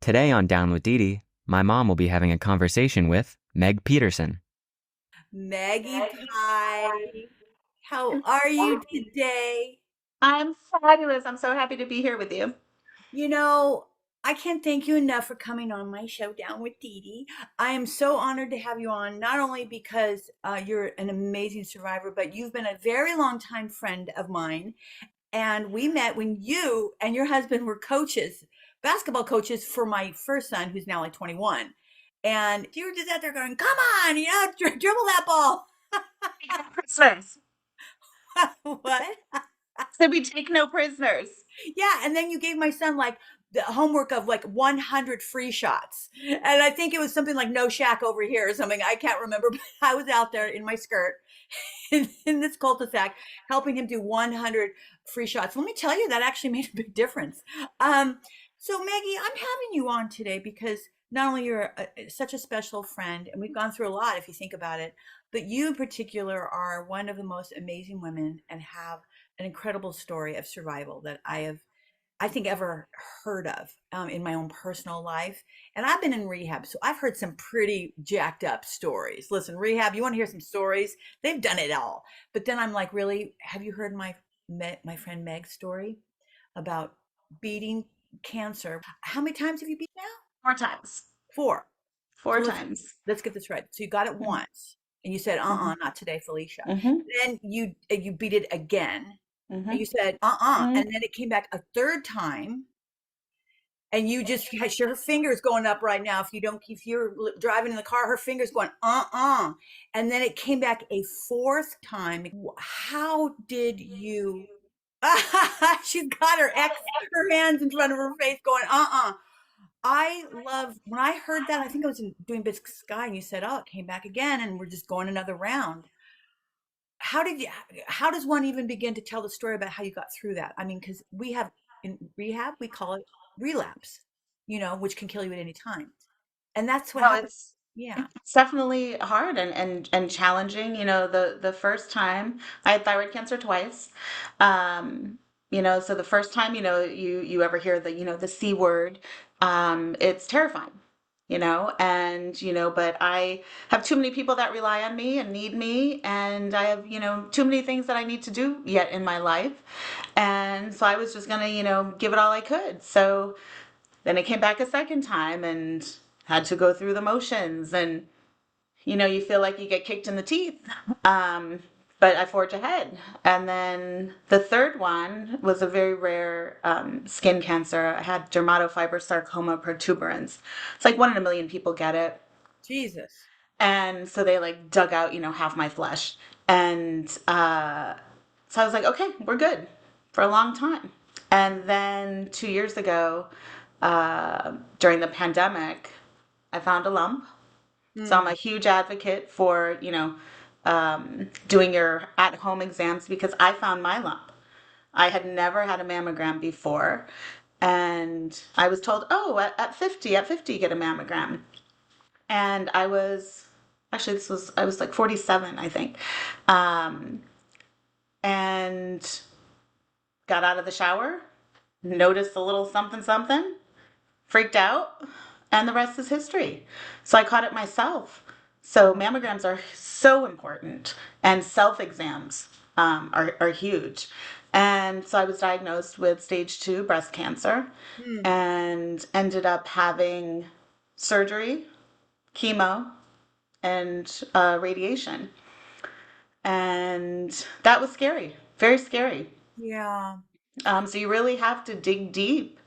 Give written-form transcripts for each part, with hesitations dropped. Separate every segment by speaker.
Speaker 1: Today on Down with Dedee, my mom will be having a conversation with Meg Peterson.
Speaker 2: Maggie Pie, how are you today?
Speaker 3: I'm fabulous. I'm so happy to be here with you.
Speaker 2: You know, I can't thank you enough for coming on my show Down with Dee Dee. I am so honored to have you on, not only because you're an amazing survivor, but you've been a very long time friend of mine. And we met when you and your husband were coaches, basketball coaches for my first son, who's now like 21. And you were just out there going, come on, dribble that ball.
Speaker 3: Take no prisoners.
Speaker 2: What?
Speaker 3: So we take no prisoners.
Speaker 2: Yeah, and then you gave my son like the homework of like 100 free shots. And I think it was something like no shack over here or something. I can't remember, but I was out there in my skirt in this cul-de-sac helping him do 100 free shots. Let me tell you, that actually made a big difference. So Maggie, I'm having you on today because not only you're such a special friend, and we've gone through a lot if you think about it, but you in particular are one of the most amazing women and have an incredible story of survival that I think, ever heard of in my own personal life. And I've been in rehab, so I've heard some pretty jacked up stories. Listen, rehab, you want to hear some stories? They've done it all. But then I'm like, really? Have you heard my friend Meg's story about beating cancer? How many times have you beat now?
Speaker 3: 4 times.
Speaker 2: Four. So
Speaker 3: Four
Speaker 2: let's
Speaker 3: times.
Speaker 2: let's get this right. So you got it once, and you said,
Speaker 3: Mm-hmm.
Speaker 2: not today, Felicia."
Speaker 3: Mm-hmm.
Speaker 2: Then you beat it again, and
Speaker 3: Mm-hmm.
Speaker 2: you said,
Speaker 3: Mm-hmm.
Speaker 2: and then it came back a third time, and you just had her fingers going up right now. If you're driving in the car, her fingers going, and then it came back a fourth time. How did you? She's got her hands in front of her face going, I love when I heard that. I think I was doing Big Sky, and you said, "Oh, it came back again, and we're just going another round." How did you? How does one even begin to tell the story about how you got through that? I mean, because we have in rehab, we call it relapse, which can kill you at any time, and that's what
Speaker 3: Well,
Speaker 2: happened.
Speaker 3: it's
Speaker 2: Yeah,
Speaker 3: it's definitely hard and challenging. The first time I had thyroid cancer twice. Um, so the first time, you ever hear the C word, it's terrifying. But I have too many people that rely on me and need me, and I have, too many things that I need to do yet in my life. And so I was just gonna, give it all I could. So then it came back a second time and had to go through the motions, and you feel like you get kicked in the teeth. Um, but I forge ahead. And then the third one was a very rare skin cancer. I had dermatofibrosarcoma protuberans. It's like 1 in a million people get it.
Speaker 2: Jesus.
Speaker 3: And so they like dug out, half my flesh. And so I was like, okay, we're good for a long time. And then 2 years ago, during the pandemic, I found a lump. So I'm
Speaker 2: Hmm.
Speaker 3: a huge advocate for, doing your at-home exams because I found my lump. I had never had a mammogram before. And I was told, oh, at 50, get a mammogram. And I was like 47, I think. Um, and got out of the shower, noticed a little something, something, freaked out, and the rest is history. So I caught it myself. So mammograms are so important, and self exams are huge. And so I was diagnosed with stage 2 breast cancer
Speaker 2: Hmm.
Speaker 3: and ended up having surgery, chemo, and radiation. And that was scary, very scary.
Speaker 2: Yeah.
Speaker 3: So you really have to dig deep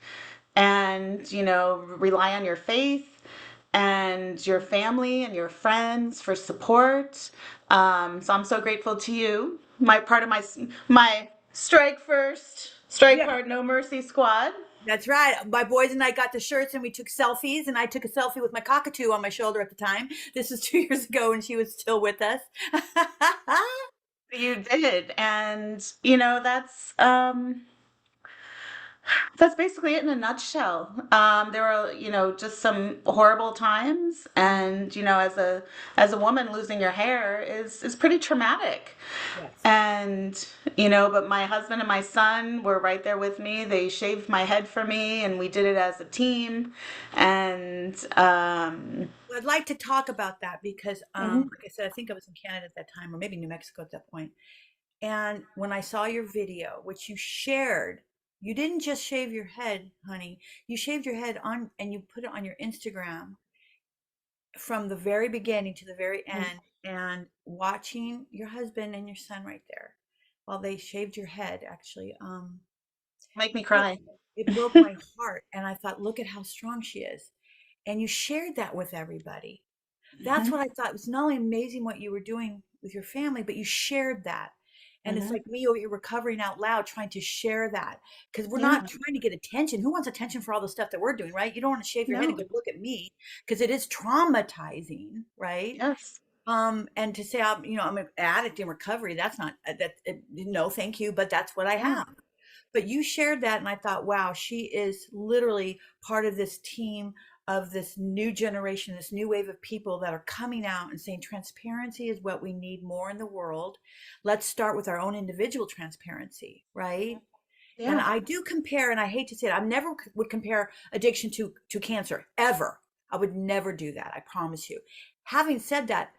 Speaker 3: and, rely on your faith and your family and your friends for support. So I'm so grateful to you, my part of my strike first, strike
Speaker 2: Yeah.
Speaker 3: hard, no mercy squad.
Speaker 2: That's right. My boys and I got the shirts and we took selfies, and I took a selfie with my cockatoo on my shoulder at the time. This was 2 years ago and she was still with us.
Speaker 3: You did, and that's That's basically it in a nutshell. There were, just some horrible times, and as a woman, losing your hair is pretty traumatic.
Speaker 2: Yes.
Speaker 3: And but my husband and my son were right there with me. They shaved my head for me, and we did it as a team. And
Speaker 2: I'd like to talk about that because,
Speaker 3: mhm,
Speaker 2: like I said, I think I was in Canada at that time, or maybe New Mexico at that point. And when I saw your video, which you shared, you didn't just shave your head, honey. You shaved your head on and you put it on your Instagram from the very beginning to the very
Speaker 3: mhm,
Speaker 2: end, and watching your husband and your son right there while they shaved your head, actually,
Speaker 3: make me
Speaker 2: it,
Speaker 3: cry.
Speaker 2: it broke my heart. And I thought, look at how strong she is. And you shared that with everybody. That's
Speaker 3: Hmm.
Speaker 2: what I thought. It was not only amazing what you were doing with your family, but you shared that. And it's
Speaker 3: Hmm.
Speaker 2: like me over here recovering out loud, trying to share that because we're
Speaker 3: Yeah.
Speaker 2: not trying to get attention. Who wants attention for all the stuff that we're doing, right? You don't want to shave your head and
Speaker 3: No.
Speaker 2: go look at me because it is traumatizing, right?
Speaker 3: Yes.
Speaker 2: And to say I'm an addict in recovery, that's not no, thank you, but that's what I
Speaker 3: Yeah.
Speaker 2: have. But you shared that, and I thought, wow, she is literally part of this team of this new generation, this new wave of people that are coming out and saying transparency is what we need more in the world. Let's start with our own individual transparency, right? And
Speaker 3: Yeah.
Speaker 2: I do compare, and I hate to say it, I never would compare addiction to cancer ever. I would never do that. I promise you. Having said that,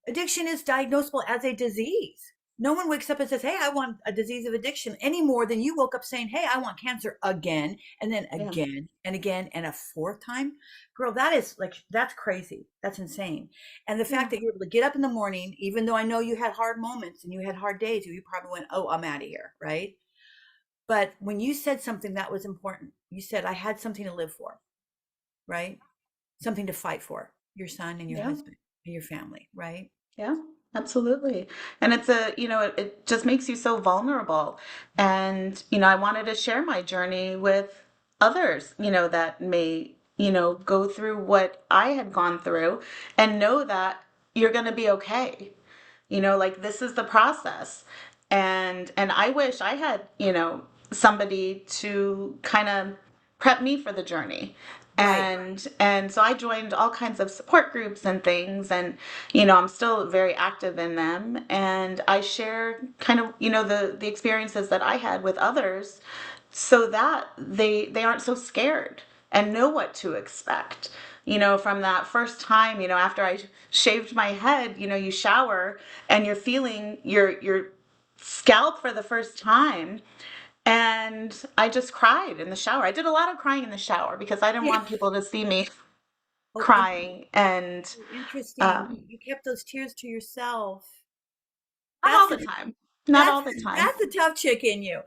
Speaker 2: addiction is diagnosable as a disease. No one wakes up and says, "Hey, I want a disease of addiction," any more than you woke up saying, "Hey, I want cancer again," and then
Speaker 3: Yeah.
Speaker 2: again and again and a fourth time. Girl, that is like, that's crazy. That's insane. And the fact
Speaker 3: Yeah.
Speaker 2: that you're able to get up in the morning, even though I know you had hard moments and you had hard days, you probably went, "Oh, I'm out of here," right? But when you said something that was important, you said, I had something to live for, right? Something to fight for, your son and your
Speaker 3: Yeah.
Speaker 2: husband and your family, right?
Speaker 3: Yeah, absolutely. And it just makes you so vulnerable. And, I wanted to share my journey with others, that may, go through what I had gone through and know that you're going to be okay. Like this is the process. And I wish I had, somebody to kind of prep me for the journey.
Speaker 2: Right.
Speaker 3: And so I joined all kinds of support groups and things, and I'm still very active in them, and I share kind of the experiences that I had with others, so that they aren't so scared and know what to expect. From that first time, after I shaved my head, you shower and you're feeling your scalp for the first time. And I just cried in the shower. I did a lot of crying in the shower because I didn't
Speaker 2: Yeah.
Speaker 3: want people to see me
Speaker 2: Oh,
Speaker 3: crying. And
Speaker 2: interesting.
Speaker 3: um,
Speaker 2: You kept those tears to yourself.
Speaker 3: not
Speaker 2: That's
Speaker 3: all
Speaker 2: the
Speaker 3: the time. Not all the time.
Speaker 2: that's the tough chick in you.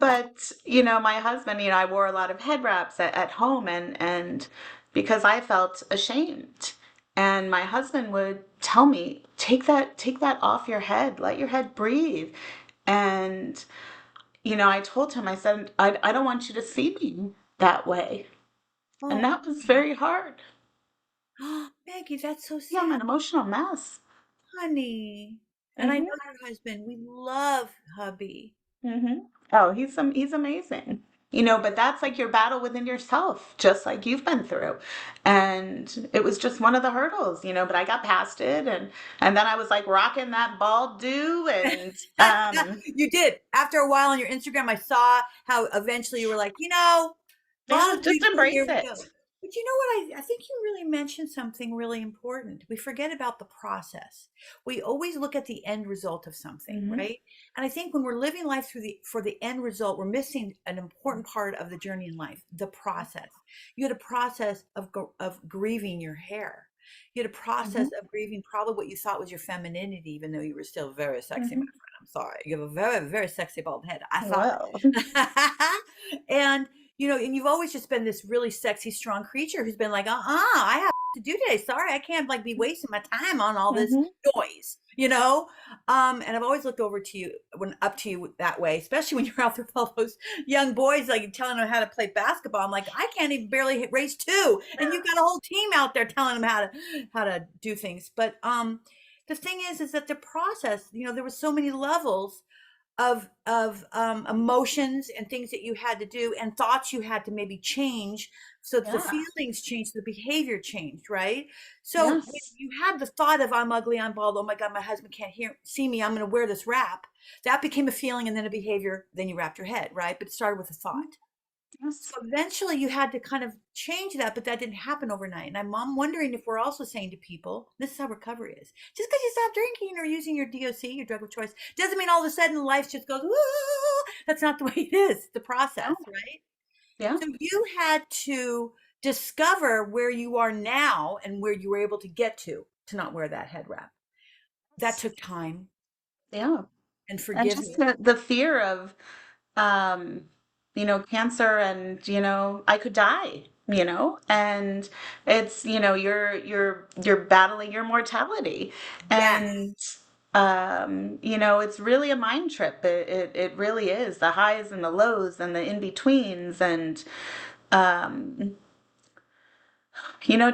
Speaker 3: But, my husband, I wore a lot of head wraps at home, and because I felt ashamed. And my husband would tell me, take that off your head, let your head breathe. And, I told him, I said, I don't want you to see me that way. And
Speaker 2: Oh,
Speaker 3: that was very hard.
Speaker 2: Maggie, that's so
Speaker 3: Yeah, I'm an
Speaker 2: sad,
Speaker 3: emotional mess.
Speaker 2: honey. And I know
Speaker 3: Hmm.
Speaker 2: your husband. We love hubby.
Speaker 3: Hmm. Oh, he's amazing. But that's like your battle within yourself, just like you've been through. And it was just one of the hurdles, but I got past it, and then I was like rocking that bald do, and
Speaker 2: You did. After a while on your Instagram, I saw how eventually you were like,
Speaker 3: yeah,
Speaker 2: bald's
Speaker 3: just
Speaker 2: beautiful. Here
Speaker 3: embrace
Speaker 2: we go.
Speaker 3: it.
Speaker 2: But you know what? I think you really mentioned something really important. We forget about the process. We always look at the end result of something,
Speaker 3: Hmm.
Speaker 2: right? And I think when we're living life for the end result, we're missing an important part of the journey in life, the process. You had a process of grieving your hair. You had a process
Speaker 3: Hmm.
Speaker 2: of grieving probably what you thought was your femininity, even though you were still very sexy, my
Speaker 3: Hmm.
Speaker 2: friend. I'm sorry. You have a very, very sexy bald head. I thought.
Speaker 3: Well,
Speaker 2: And and you've always just been this really sexy, strong creature who's been like, I have to do today. Sorry, I can't like be wasting my time on all this
Speaker 3: hmm.
Speaker 2: noise. And I've always looked over to you when up to you that way, especially when you're out there with all those young boys, like telling them how to play basketball. I'm like, I can't even barely hit race two, and you've got a whole team out there telling them how to do things. But the thing is that the process, there was so many levels emotions and things that you had to do and thoughts you had to maybe change, so that the
Speaker 3: Yeah.
Speaker 2: feelings changed, the behavior changed, right? So when
Speaker 3: Yes.
Speaker 2: you had the thought of I'm ugly, I'm bald, oh my god, my husband can't see me, I'm going to wear this wrap, that became a feeling and then a behavior, then you wrapped your head, right? But it started with a thought.
Speaker 3: Yes.
Speaker 2: So eventually you had to kind of change that, but that didn't happen overnight. And I'm wondering if we're also saying to people, this is how recovery is. Just because you stop drinking or using your DOC, your drug of choice, doesn't mean all of a sudden life just goes, woo. That's not the way it is. It's the
Speaker 3: Yeah.
Speaker 2: process, right?
Speaker 3: Yeah.
Speaker 2: So you had to discover where you are now and where you were able to get to not wear that head wrap. That took time
Speaker 3: Yeah.
Speaker 2: and
Speaker 3: And just
Speaker 2: forgiveness.
Speaker 3: the fear of, um, cancer and, I could die, and it's, you're battling your mortality.
Speaker 2: Yes.
Speaker 3: And, it's really a mind trip. It really is, the highs and the lows and the in-betweens. And, um,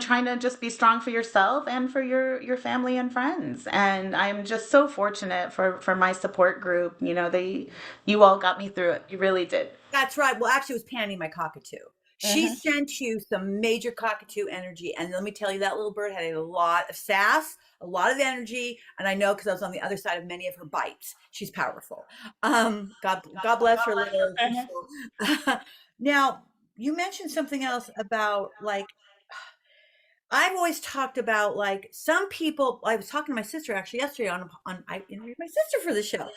Speaker 3: trying to just be strong for yourself and for your family and friends. And I'm just so fortunate for my support group. You all got me through it. You really did.
Speaker 2: That's right. Well, actually, it was Pandy, my cockatoo. She
Speaker 3: Hmm.
Speaker 2: sent you some major cockatoo energy. And let me tell you, that little bird had a lot of sass, a lot of energy. And I know because I was on the other side of many of her bites. She's powerful. God bless her little.
Speaker 3: Hmm.
Speaker 2: Now, you mentioned something else about like I've always talked about like some people. I was talking to my sister actually yesterday on I interviewed my sister for the show,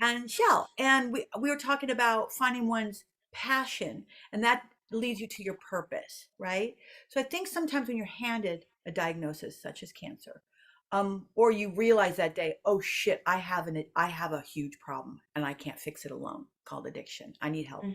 Speaker 2: and Shell, and we were talking about finding one's passion, and that leads you to your purpose, right? So I think sometimes when you're handed a diagnosis such as cancer, or you realize that day, oh shit, I have a huge problem, and I can't fix it alone, called addiction. I need help.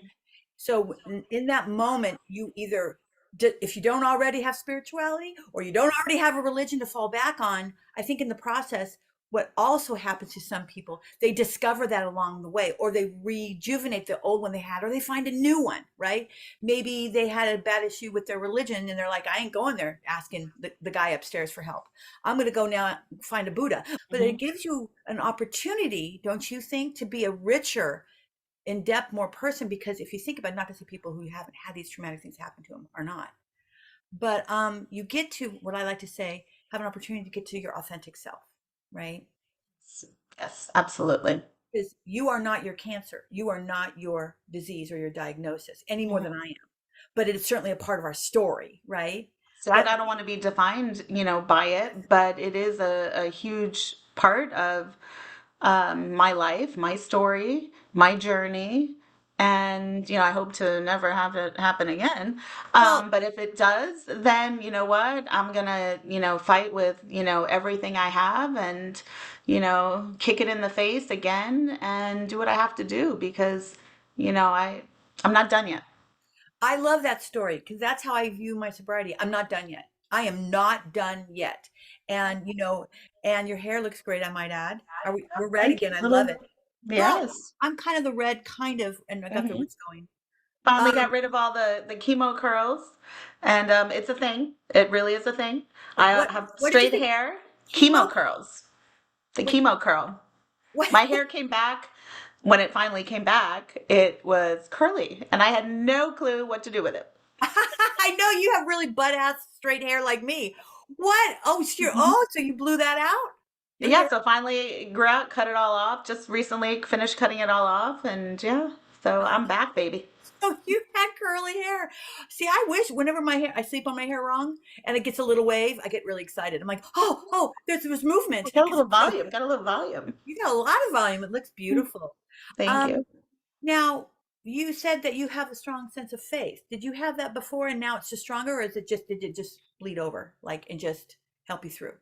Speaker 2: So in that moment, you either, if you don't already have spirituality or you don't already have a religion to fall back on, I think in the process, what also happens to some people, they discover that along the way, or they rejuvenate the old one they had, or they find a new one, right? Maybe they had a bad issue with their religion and they're like, I ain't going there asking the guy upstairs for help. I'm going to go now find a Buddha. But it
Speaker 3: Hmm.
Speaker 2: gives you an opportunity, don't you think, to be a richer, in depth, more person. Because if you think about, not to say people who haven't had these traumatic things happen to them are not, but you get to, what I like to say, have an opportunity to get to your authentic self, right?
Speaker 3: Yes, absolutely.
Speaker 2: Because you are not your cancer, you are not your disease or your diagnosis any more than I am, but it's certainly a part of our story, right?
Speaker 3: So
Speaker 2: But
Speaker 3: I don't want to be defined, by it, but it is a huge part of, my life, my story, my journey. And, I hope to never have it happen again.
Speaker 2: well,
Speaker 3: But if it does, then you know what? I'm gonna, fight with, everything I have, and, kick it in the face again and do what I have to do, because, I'm not done yet.
Speaker 2: I love that story because that's how I view my sobriety. I'm not done yet. I am not done yet. And and your hair looks great, I might add. We're red
Speaker 3: Thank you.
Speaker 2: again. I love
Speaker 3: Little,
Speaker 2: it. Well,
Speaker 3: yes.
Speaker 2: I'm kind of the red kind of, and I got the
Speaker 3: Hmm.
Speaker 2: roots going.
Speaker 3: Finally got
Speaker 2: Um,
Speaker 3: rid of all the chemo curls, and it's a thing. It really is a thing.
Speaker 2: wait,
Speaker 3: I
Speaker 2: what
Speaker 3: have
Speaker 2: what did you
Speaker 3: straight
Speaker 2: say?
Speaker 3: hair, chemo
Speaker 2: Chemo?
Speaker 3: curls, the
Speaker 2: Wait,
Speaker 3: chemo curl.
Speaker 2: what?
Speaker 3: My hair came back. When it finally came back, it was curly, and I had no clue what to do with it.
Speaker 2: I know you have really butt ass straight hair like me. What? Oh, sure.
Speaker 3: Mhm.
Speaker 2: Oh, so you blew that out? Your
Speaker 3: Yeah,
Speaker 2: hair?
Speaker 3: so finally grew out, cut it all off. Just recently finished cutting it all off, and yeah, so I'm back, baby.
Speaker 2: Oh, you had curly hair. See, I wish whenever I sleep on my hair wrong and it gets a little wave, I get really excited. I'm like, oh, there's movement.
Speaker 3: Got a
Speaker 2: 'Cause,
Speaker 3: little volume. Got a little volume.
Speaker 2: you got a lot of volume. It looks beautiful.
Speaker 3: Thank
Speaker 2: Um,
Speaker 3: you.
Speaker 2: Now you said that you have a strong sense of faith. Did you have that before and now it's just stronger, or did it just bleed over, like, and just help you through?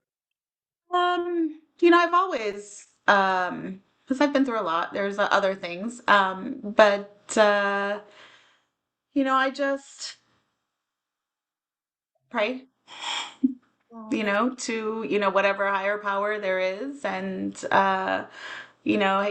Speaker 3: I've always, because I've been through a lot. There's other things, but I just pray,
Speaker 2: Oh, that's
Speaker 3: to whatever higher power there is, and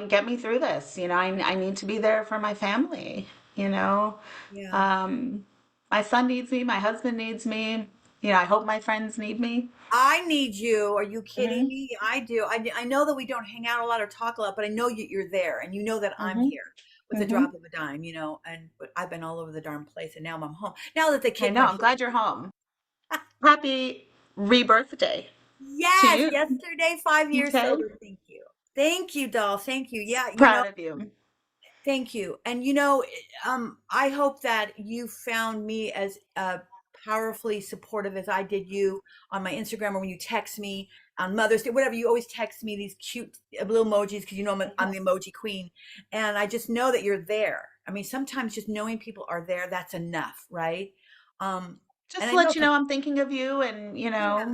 Speaker 3: get me through this. I need to be there for my family. You know,
Speaker 2: yeah.
Speaker 3: um, my son needs me, my husband needs me. I hope my friends need me.
Speaker 2: I need you. Are you kidding
Speaker 3: Hmm.
Speaker 2: me? I do. I know that we don't hang out a lot or talk a lot, but I know you're there and you know that I'm
Speaker 3: Hmm.
Speaker 2: here with a
Speaker 3: Hmm.
Speaker 2: drop of a dime, and but I've been all over the darn place and now I'm home. Now that they
Speaker 3: I
Speaker 2: kicked
Speaker 3: know.
Speaker 2: my
Speaker 3: I'm glad you're home. Happy rebirth day to
Speaker 2: Yes,
Speaker 3: you.
Speaker 2: yesterday, 5 years
Speaker 3: Okay.
Speaker 2: sober. Thank you. Thank you, doll. Thank you. Yeah,
Speaker 3: Proud of you.
Speaker 2: thank you. And I hope that you found me as powerfully supportive as I did you on my Instagram or when you text me on Mother's Day, whatever. You always text me these cute little emojis because I'm the emoji queen, and I just know that you're there. I mean, sometimes just knowing people are there, that's enough, right? Um,
Speaker 3: Just
Speaker 2: and
Speaker 3: to
Speaker 2: I know,
Speaker 3: let you know I'm thinking of you and,
Speaker 2: yeah,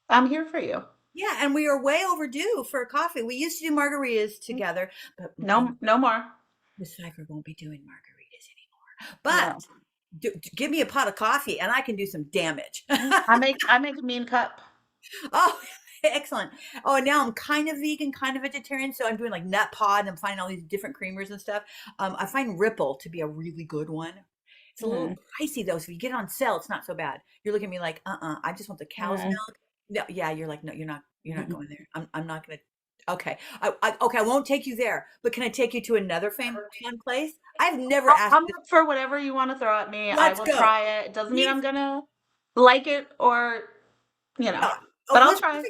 Speaker 3: I'm here for you.
Speaker 2: yeah, and we are way overdue for a coffee. We used to do margaritas together, but
Speaker 3: No, no more.
Speaker 2: Miss Pfeiffer won't be doing margaritas anymore. But
Speaker 3: No.
Speaker 2: give me a pot of coffee and I can do some damage.
Speaker 3: I make a mean cup.
Speaker 2: Oh, excellent. Oh, and now I'm kind of vegan, kind of vegetarian. So I'm doing like nut pod and I'm finding all these different creamers and stuff. I find Ripple to be a really good one. It's a little
Speaker 3: Mm-hmm.
Speaker 2: pricey though. So if you get it on sale, it's not so bad. You're looking at me like, I just want the cow's
Speaker 3: Mm-hmm.
Speaker 2: milk. No, yeah, you're like, no, you're not going there. I'm not gonna. Okay, okay, I won't take you there. But can I take you to another fun place? I've never asked
Speaker 3: I'm
Speaker 2: you this.
Speaker 3: up for whatever you want to throw at me. I
Speaker 2: Let's
Speaker 3: will
Speaker 2: go.
Speaker 3: try it. It doesn't mean
Speaker 2: Me
Speaker 3: I'm gonna like it or, you know,
Speaker 2: Yeah.
Speaker 3: but
Speaker 2: Oh,
Speaker 3: I'll
Speaker 2: listen,
Speaker 3: try.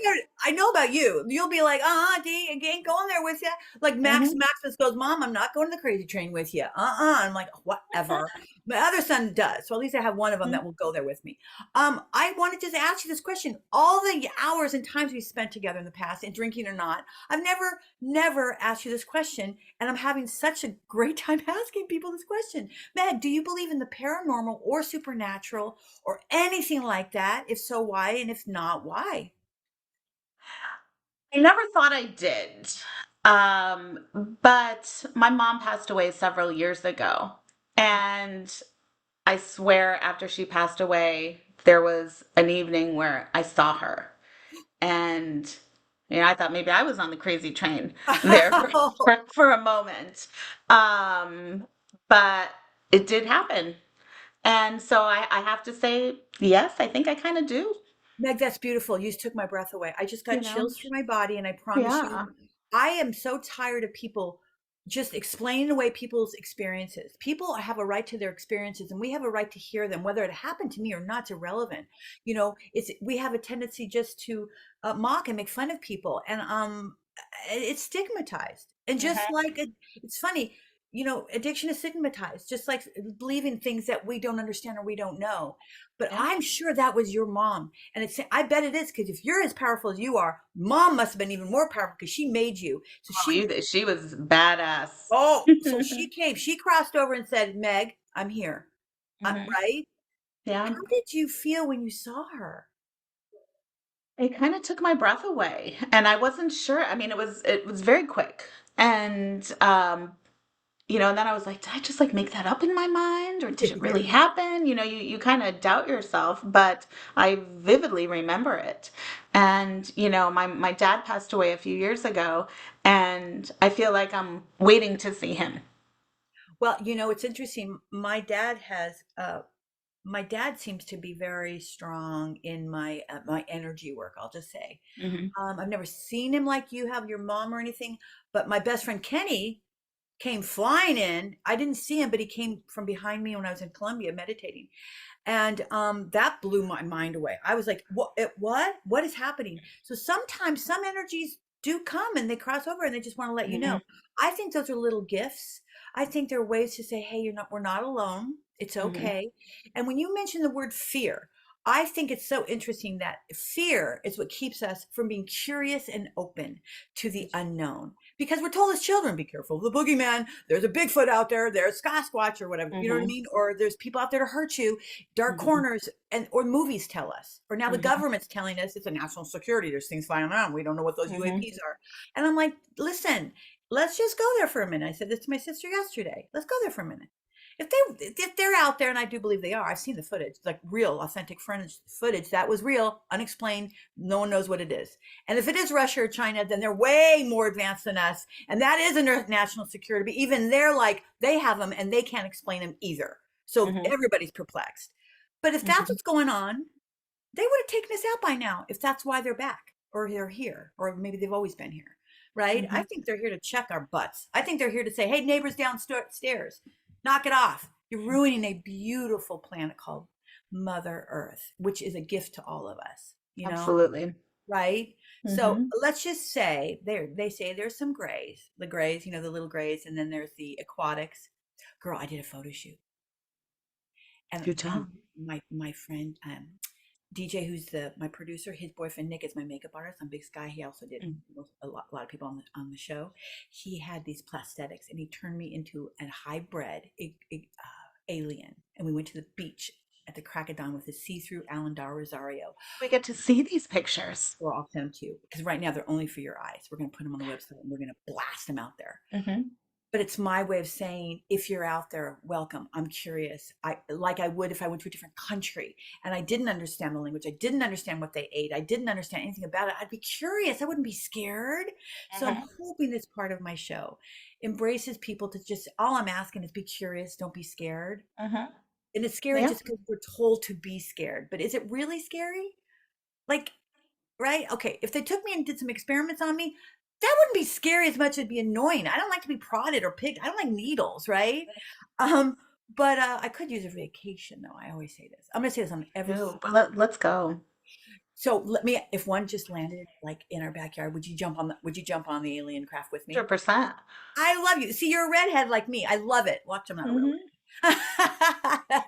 Speaker 2: I know about you. You'll be like, D, I ain't going there with you. Like
Speaker 3: Mm-hmm.
Speaker 2: Maximus goes, Mom, I'm not going to the crazy train with you. I'm like, whatever. My other son does. So at least I have one of them that will go there with me. I want to just ask you this question. All the hours and times we spent together in the past, and drinking or not, I've never asked you this question. And I'm having such a great time asking people this question. Meg, do you believe in the paranormal or supernatural or anything like that? If so, why? And if not, why?
Speaker 3: I never thought I did. But my mom passed away several years ago. And I swear after she passed away, there was an evening where I saw her. And I thought maybe I was on the crazy train there for,
Speaker 2: Oh,
Speaker 3: for a moment. Um, but it did happen. And so I have to say, yes, I think I kind of do,
Speaker 2: Meg, that's beautiful. You just took my breath away. I just got
Speaker 3: you know?
Speaker 2: chills through my body, and I promise you,
Speaker 3: Yeah.
Speaker 2: I am so tired of people just explaining away people's experiences. People have a right to their experiences, and we have a right to hear them. Whether it happened to me or not, it's irrelevant. It's we have a tendency just to mock and make fun of people, and it's stigmatized. And just
Speaker 3: Hmm.
Speaker 2: like it's funny, addiction is stigmatized, just like believing things that we don't understand or we don't know. But
Speaker 3: Yeah.
Speaker 2: I'm sure that was your mom. And I bet it is because if you're as powerful as you are, mom must have been even more powerful because she made you. So
Speaker 3: Oh,
Speaker 2: she,
Speaker 3: she was badass.
Speaker 2: so she crossed over and said, Meg, I'm here.
Speaker 3: Hmm.
Speaker 2: Right?
Speaker 3: Yeah.
Speaker 2: How did you feel when you saw her?
Speaker 3: It kind of took my breath away, and I wasn't sure. I mean, it was very quick, and and then I was like, did I just like make that up in my mind, or did it really happen? You kind of doubt yourself, but I vividly remember it. And my dad passed away a few years ago, and I feel like I'm waiting to see him.
Speaker 2: Well, it's interesting. My dad seems to be very strong in my energy work, I'll just say.
Speaker 3: Hmm.
Speaker 2: I've never seen him like you have your mom or anything, but my best friend Kenny came flying in. I didn't see him, but he came from behind me when I was in Colombia meditating. And that blew my mind away. I was like, what is happening? So sometimes some energies do come and they cross over and they just want to let you know.
Speaker 3: Hmm.
Speaker 2: I think those are little gifts. I think they're ways to say, hey, we're not alone. It's
Speaker 3: Hmm.
Speaker 2: okay. And when you mention the word fear, I think it's so interesting that fear is what keeps us from being curious and open to the unknown. Because we're told as children, be careful of the boogeyman. There's a Bigfoot out there. There's Sasquatch or whatever. You know what I
Speaker 3: Hmm.
Speaker 2: mean? Or there's people out there to hurt you. Dark
Speaker 3: Hmm.
Speaker 2: corners, or movies tell us, or now the
Speaker 3: Hmm.
Speaker 2: government's telling us it's a national security. There's things flying around. We don't know what those
Speaker 3: Hmm.
Speaker 2: UAPs are. And I'm like, listen, let's just go there for a minute. I said this to my sister yesterday. Let's go there for a minute. If they're out there, and I do believe they are, I've seen the footage, like real, authentic footage that was real, unexplained. No one knows what it is. And if it is Russia or China, then they're way more advanced than us, and that is under national security. But even they're like they have them, and they can't explain them either. So
Speaker 3: Hmm.
Speaker 2: everybody's perplexed. But if that's
Speaker 3: Hmm.
Speaker 2: what's going on, they would have taken us out by now if that's why they're back or they're here, or maybe they've always been here, right? I
Speaker 3: Hmm.
Speaker 2: think they're here to check our butts. I think they're here to say, hey, neighbors downstairs, knock it off. You're ruining a beautiful planet called Mother Earth, which is a gift to all of us,
Speaker 3: Absolutely.
Speaker 2: right? So
Speaker 3: Hmm.
Speaker 2: let's just say they say there's some grays, the grays, the little grays, and then there's the aquatics. Girl, I did a photo shoot, and
Speaker 3: Do tell.
Speaker 2: my friend DJ, who's my producer, his boyfriend Nick is my makeup artist on Big Sky. He also did
Speaker 3: Mm.
Speaker 2: a lot of people on the show. He had these prosthetics, and he turned me into a hybrid alien, and we went to the beach at the crack of dawn with a see-through Alan Dar Rosario.
Speaker 3: We get to see these pictures.
Speaker 2: Or I'll send them to you because right now they're only for your eyes. We're going to put them on the website and we're going to blast them out there.
Speaker 3: Hmm.
Speaker 2: But it's my way of saying, if you're out there, welcome. I'm curious. Like I would if I went to a different country and I didn't understand the language. I didn't understand what they ate. I didn't understand anything about it. I'd be curious. I wouldn't be scared. So I'm
Speaker 3: Hmm.
Speaker 2: hoping this part of my show embraces people to just, all I'm asking is be curious. Don't be scared.
Speaker 3: Hmm.
Speaker 2: And it's scary
Speaker 3: Yeah.
Speaker 2: just because we're told to be scared. But is it really scary? Like, right? Okay, if they took me and did some experiments on me, that wouldn't be scary as much as it'd be annoying. I don't like to be prodded or picked. I don't like needles, right? Um, but I could use a vacation though. I always say this. I'm gonna say this on every.
Speaker 3: No, but let's go.
Speaker 2: So let me. If one just landed like in our backyard, Would you jump on the alien craft with me?
Speaker 3: 100%.
Speaker 2: I love you. See, you're a redhead like me. I love it. Watch, I'm not a real
Speaker 3: Hmm.
Speaker 2: redhead.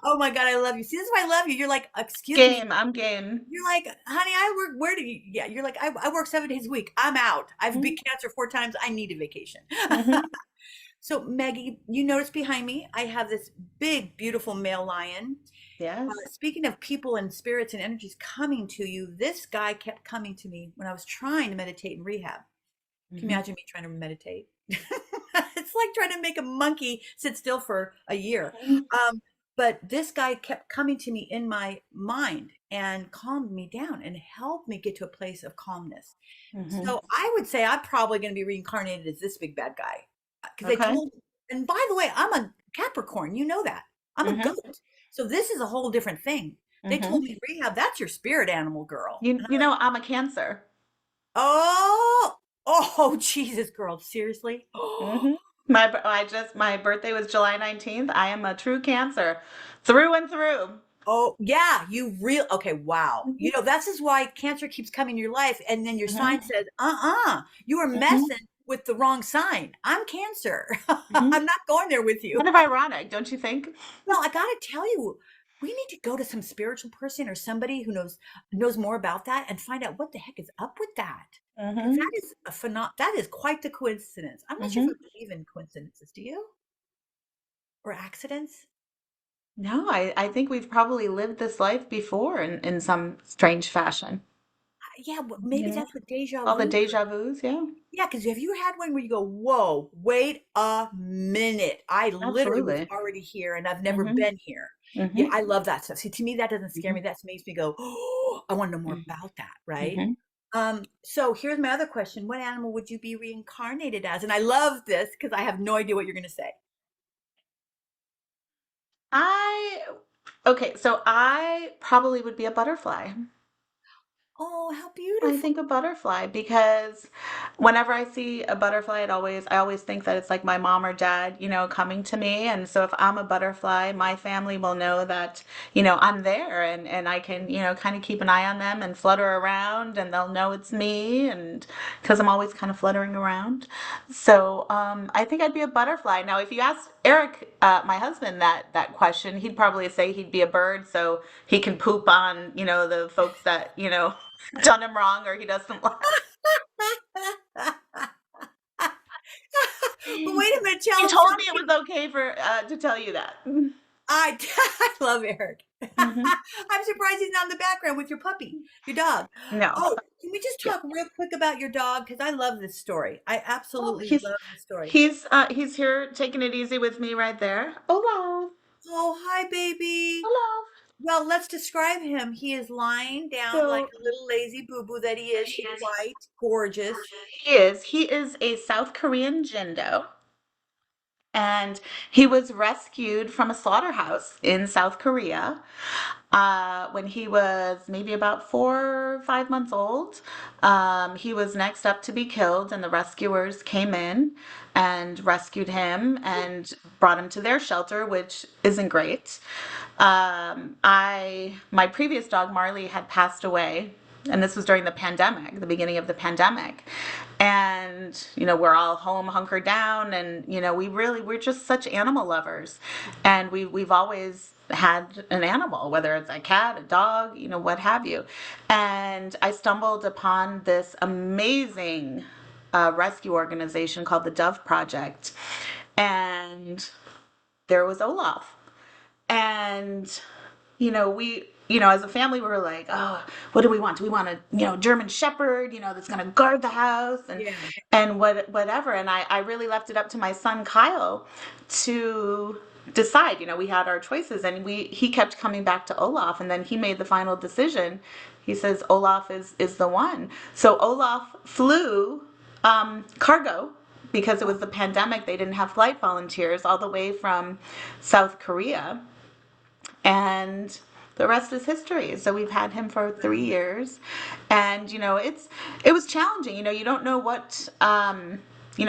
Speaker 2: Oh my God, I love you. See, this is why I love you. You're like, excuse me.
Speaker 3: Game. I'm game.
Speaker 2: You're like, honey, I work. Where do you? Yeah, you're like, I work 7 days a week. I'm out. I've beat cancer 4 times. I need a vacation.
Speaker 3: Hmm.
Speaker 2: So, Maggie, you notice behind me, I have this big, beautiful male lion.
Speaker 3: Yes.
Speaker 2: Speaking of people and spirits and energies coming to you, this guy kept coming to me when I was trying to meditate in rehab. Can you
Speaker 3: Hmm.
Speaker 2: imagine me trying to meditate? It's like trying to make a monkey sit still for a year. Um, but this guy kept coming to me in my mind and calmed me down and helped me get to a place of calmness.
Speaker 3: Hmm.
Speaker 2: So I would say I'm probably going to be reincarnated as this big bad guy because they
Speaker 3: Okay.
Speaker 2: told. And by the way, I'm a Capricorn. You know that. I'm a
Speaker 3: Hmm.
Speaker 2: goat. So this is a whole different thing. They told
Speaker 3: Hmm.
Speaker 2: me rehab. That's your spirit animal, girl.
Speaker 3: You know I'm a Cancer.
Speaker 2: Oh, oh, Jesus, girl, seriously? Oh,
Speaker 3: Hmm. My birthday was July 19th. I am a true Cancer, through and through.
Speaker 2: oh, yeah, okay, wow.
Speaker 3: Hmm.
Speaker 2: That's is why cancer keeps coming in your life, and then your
Speaker 3: Hmm.
Speaker 2: sign says, you are
Speaker 3: Hmm.
Speaker 2: messing with the wrong sign. I'm Cancer.
Speaker 3: Hmm.
Speaker 2: I'm not going there with you.
Speaker 3: Kind of ironic, don't you think?
Speaker 2: Well, I gotta tell you, we need to go to some spiritual person or somebody who knows more about that and find out what the heck is up with that. Because that
Speaker 3: Hmm.
Speaker 2: is that is quite the coincidence. I'm not sure if
Speaker 3: Hmm.
Speaker 2: I believe in coincidences. Do you? Or accidents?
Speaker 3: No, I think we've probably lived this life before in some strange fashion.
Speaker 2: Yeah, well,
Speaker 3: You
Speaker 2: maybe
Speaker 3: know,
Speaker 2: that's what deja
Speaker 3: all the
Speaker 2: vu.
Speaker 3: deja vus. Yeah,
Speaker 2: Yeah, because have you had one where you go, whoa, wait a minute. I literally was
Speaker 3: absolutely.
Speaker 2: already here and I've never
Speaker 3: Hmm.
Speaker 2: been here. Yeah,
Speaker 3: Hmm.
Speaker 2: I love that stuff. See, to me, that doesn't scare
Speaker 3: Hmm.
Speaker 2: me. That makes me go, oh, I want to know more
Speaker 3: Hmm.
Speaker 2: about that, right?
Speaker 3: Hmm.
Speaker 2: So here's my other question. What animal would you be reincarnated as? And I love this because I have no idea what you're going to say.
Speaker 3: I okay, so I probably would be a butterfly.
Speaker 2: Oh, how
Speaker 3: I
Speaker 2: beautiful.
Speaker 3: think a butterfly because whenever I see a butterfly, I always think that it's like my mom or dad, coming to me. And so if I'm a butterfly, my family will know that, I'm there and I can, kind of keep an eye on them and flutter around and they'll know it's me and because I'm always kind of fluttering around. So I think I'd be a butterfly. Now, if you ask Eric, my husband, that question, he'd probably say he'd be a bird so he can poop on, the folks that, done him wrong or he doesn't like.
Speaker 2: But wait a minute,
Speaker 3: He
Speaker 2: tell him
Speaker 3: told me it
Speaker 2: something.
Speaker 3: was okay for to tell you that.
Speaker 2: I I love Eric.
Speaker 3: Hmm.
Speaker 2: I'm surprised he's not in the background with your puppy, your dog.
Speaker 3: No.
Speaker 2: Oh, can we just
Speaker 3: Yeah.
Speaker 2: talk real quick about your dog? Because I love this story. I
Speaker 3: Oh,
Speaker 2: absolutely
Speaker 3: he's
Speaker 2: love this story.
Speaker 3: he's here taking it easy with me right there. Olaf.
Speaker 2: Oh, hi, baby.
Speaker 3: Olaf.
Speaker 2: Well, let's describe him. He is lying down like
Speaker 3: So
Speaker 2: a little lazy boo-boo that he is. He's white, gorgeous.
Speaker 3: he is a South Korean Jindo. And he was rescued from a slaughterhouse in South Korea when he was maybe about 4 or 5 months old. He was next up to be killed, and the rescuers came in and rescued him and brought him to their shelter, which isn't great. My previous dog Marley had passed away, and this was during the pandemic, the beginning of the pandemic. And we're all home hunkered down, and we're just such animal lovers, and we've always had an animal, whether it's a cat, a dog, what have you. And I stumbled upon this amazing rescue organization called the Dove Project, and there was Olaf. And as a family, we were like, oh, what do we want? Do we want a, German Shepherd, that's going to guard the house and whatever. And I really left it up to my son, Kyle, to decide. We had our choices, and he kept coming back to Olaf, and then he made the final decision. He says Olaf is the one. So Olaf flew cargo, because it was the pandemic. They didn't have flight volunteers, all the way from South Korea. And the rest is history. So we've had him for 3 years, and it was challenging. You don't know what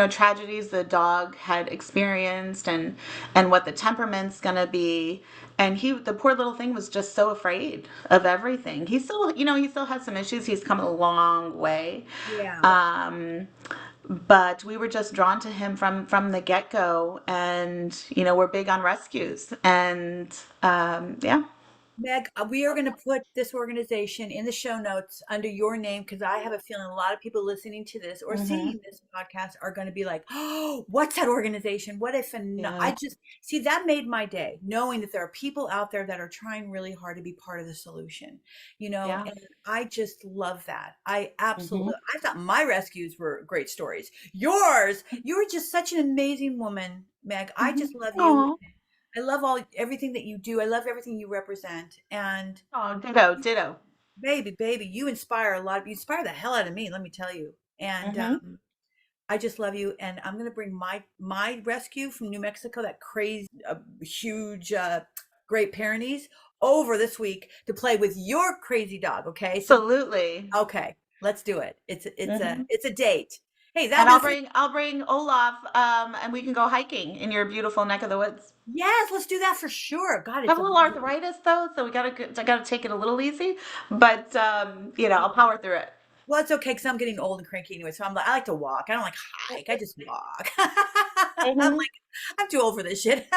Speaker 3: tragedies the dog had experienced, and what the temperament's gonna be. And the poor little thing was just so afraid of everything. He still has some issues. He's come a long way.
Speaker 2: Yeah.
Speaker 3: But we were just drawn to him from the get-go, and we're big on rescues, and yeah.
Speaker 2: Meg, we are going to put this organization in the show notes under your name, because I have a feeling a lot of people listening to this or seeing this podcast are going to be like, oh, what's that organization? What if, I just see that made my day, knowing that there are people out there that are trying really hard to be part of the solution, and I just love that. I absolutely, I thought my rescues were great stories. You're just such an amazing woman, Meg. I just love you. I love everything that you do. I love everything you represent. And
Speaker 3: Ditto.
Speaker 2: Baby, you inspire you inspire the hell out of me, let me tell you. And I just love you. And I'm going to bring my rescue from New Mexico, that crazy, huge, Great Pyrenees, over this week to play with your crazy dog. Okay.
Speaker 3: Absolutely.
Speaker 2: Okay. Let's do it. It's a date. Hey,
Speaker 3: and I'll bring Olaf, and we can go hiking in your beautiful neck of the woods.
Speaker 2: Yes, let's do that for sure. God,
Speaker 3: I have a little arthritis though, so I gotta take it a little easy. But I'll power through it.
Speaker 2: Well, it's okay, because I'm getting old and cranky anyway. So I like to walk. I don't like hike. I just walk. I'm too old for this shit.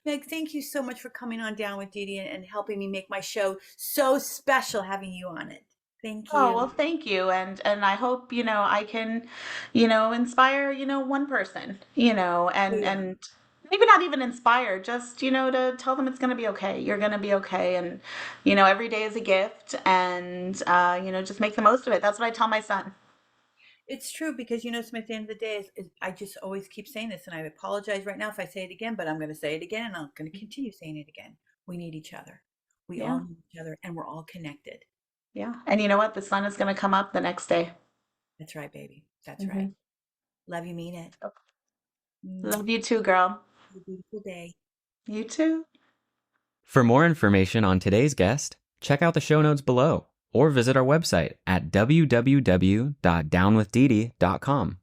Speaker 2: Meg, thank you so much for coming on Down with Dedee and helping me make my show so special, having you on it. Thank you.
Speaker 3: Oh, well, thank you. And I hope, I can, inspire, one person, and maybe not even inspire, just, to tell them it's going to be okay. You're going to be okay. And, every day is a gift, and, just make the most of it. That's what I tell my son.
Speaker 2: It's true, because, Smith, at the end of the day, I just always keep saying this, and I apologize right now if I say it again, but I'm going to say it again, and I'm going to continue saying it again. We need each other. We all need each other, and we're all connected.
Speaker 3: Yeah. And you know what? The sun is going to come up the next day.
Speaker 2: That's right, baby. That's right. Love you, mean it.
Speaker 3: Love you too, girl.
Speaker 2: Have a beautiful day.
Speaker 3: You too.
Speaker 1: For more information on today's guest, check out the show notes below or visit our website at www.downwithdedee.com.